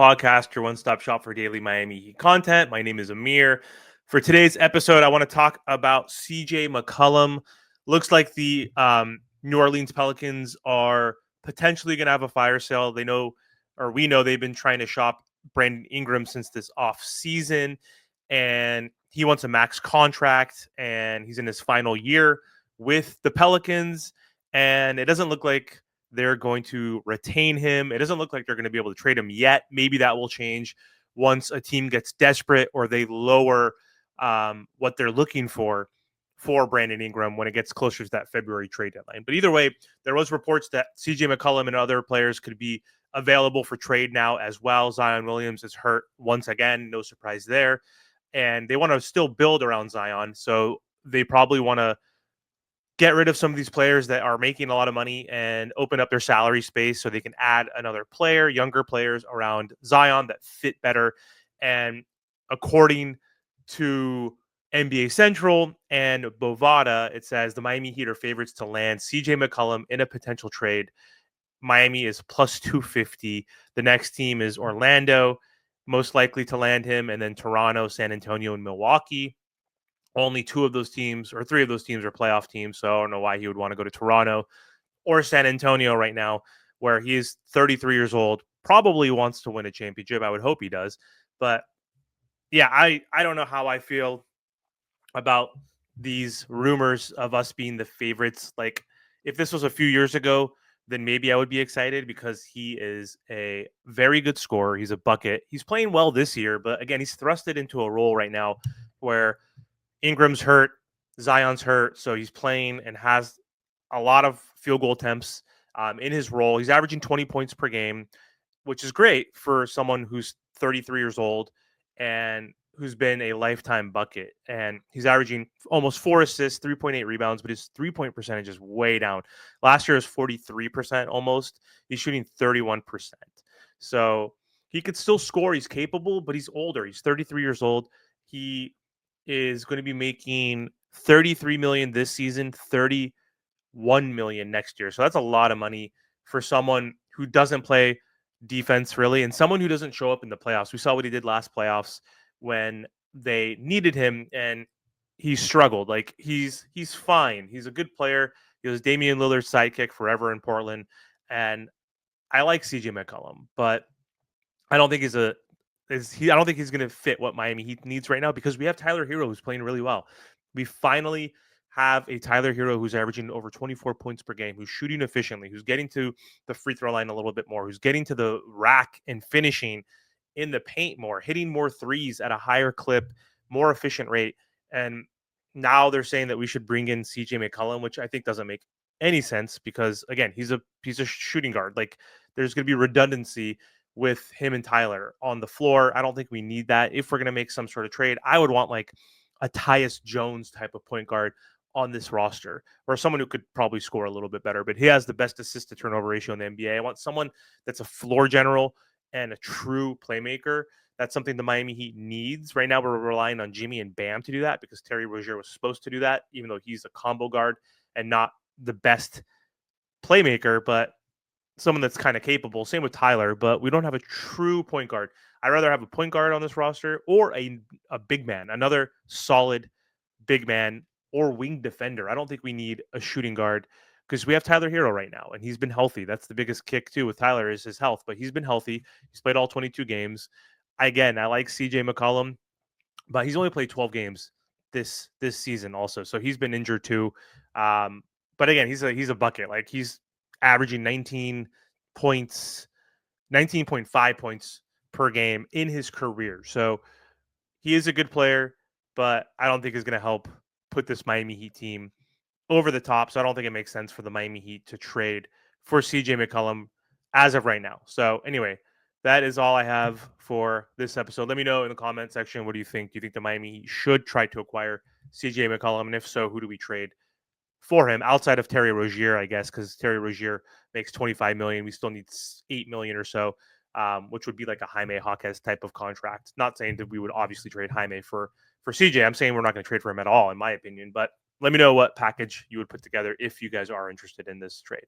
Podcast, your one-stop shop for daily Miami Heat content. My name is Amir. For today's episode, I want to talk about CJ McCollum. Looks like the New Orleans Pelicans are potentially going to have a fire sale. We know they've been trying to shop Brandon Ingram since this off season, and he wants a max contract, and he's in his final year with the Pelicans, and it doesn't look like they're going to retain him. It doesn't look like they're going to be able to trade him yet. Maybe that will change once a team gets desperate or they lower what they're looking for Brandon Ingram when it gets closer to that February trade deadline. But either way, there was reports that CJ McCollum and other players could be available for trade now as well. Zion Williams is hurt once again. No surprise there. And they want to still build around Zion. So they probably want to get rid of some of these players that are making a lot of money and open up their salary space so they can add another player, younger players around Zion that fit better. And according to NBA Central and Bovada, it says the Miami Heat are favorites to land CJ McCollum in a potential trade. Miami is plus 250. The next team is Orlando, most likely to land him, and then Toronto, San Antonio, and Milwaukee. Only two of those teams or three of those teams are playoff teams. So I don't know why he would want to go to Toronto or San Antonio right now, where he is 33 years old, probably wants to win a championship. I would hope he does. But yeah, I don't know how I feel about these rumors of us being the favorites. Like, if this was a few years ago, then maybe I would be excited because he is a very good scorer. He's a bucket. He's playing well this year, but again, he's thrusted into a role right now where Ingram's hurt, Zion's hurt, so he's playing and has a lot of field goal attempts in his role. He's averaging 20 points per game, which is great for someone who's 33 years old and who's been a lifetime bucket. And he's averaging almost 4 assists, 3.8 rebounds, but his three-point percentage is way down. Last year was 43% almost. He's shooting 31%. So he could still score. He's capable, but he's older. He's 33 years old. He is going to be making 33 million this season, 31 million next year. So that's a lot of money for someone who doesn't play defense really, and someone who doesn't show up in the playoffs. We saw what he did last playoffs when they needed him, and he struggled. Like, he's fine. He's a good player. He was Damian Lillard's sidekick forever in Portland, and I like CJ McCollum, but I don't think I don't think he's going to fit what Miami Heat needs right now because we have Tyler Hero who's playing really well. We finally have a Tyler Hero who's averaging over 24 points per game, who's shooting efficiently, who's getting to the free throw line a little bit more, who's getting to the rack and finishing in the paint more, hitting more threes at a higher clip, more efficient rate. And now they're saying that we should bring in CJ McCollum, which I think doesn't make any sense because, again, he's a shooting guard. Like, there's going to be redundancy with him and Tyler on the floor. I don't think we need that. If we're going to make some sort of trade, I would want like a Tyus Jones type of point guard on this roster, or someone who could probably score a little bit better, but he has the best assist to turnover ratio in the NBA. I want someone that's a floor general and a true playmaker. That's something the Miami Heat needs. Right now, we're relying on Jimmy and Bam to do that because Terry Rozier was supposed to do that, even though he's a combo guard and not the best playmaker, but someone that's kind of capable. Same with Tyler, but we don't have a true point guard. I'd rather have a point guard on this roster or a big man, another solid big man or wing defender. I don't think we need a shooting guard because we have Tyler Hero right now, and he's been healthy. That's the biggest kick, too, with Tyler is his health, but he's been healthy. He's played all 22 games. Again, I like CJ McCollum, but he's only played 12 games this season also, so he's been injured too. But again, he's a bucket. Like, he's averaging 19.5 points per game in his career. So he is a good player, but I don't think he's going to help put this Miami Heat team over the top. So I don't think it makes sense for the Miami Heat to trade for CJ McCollum as of right now. So anyway, that is all I have for this episode. Let me know in the comment section, what do you think? Do you think the Miami Heat should try to acquire CJ McCollum? And if so, who do we trade for him outside of Terry Rozier, I guess, because Terry Rozier makes 25 million. We still need 8 million or so, which would be like a Jaime Jaquez type of contract. Not saying that we would obviously trade Jaime for CJ. I'm saying we're not going to trade for him at all, in my opinion. But let me know what package you would put together if you guys are interested in this trade.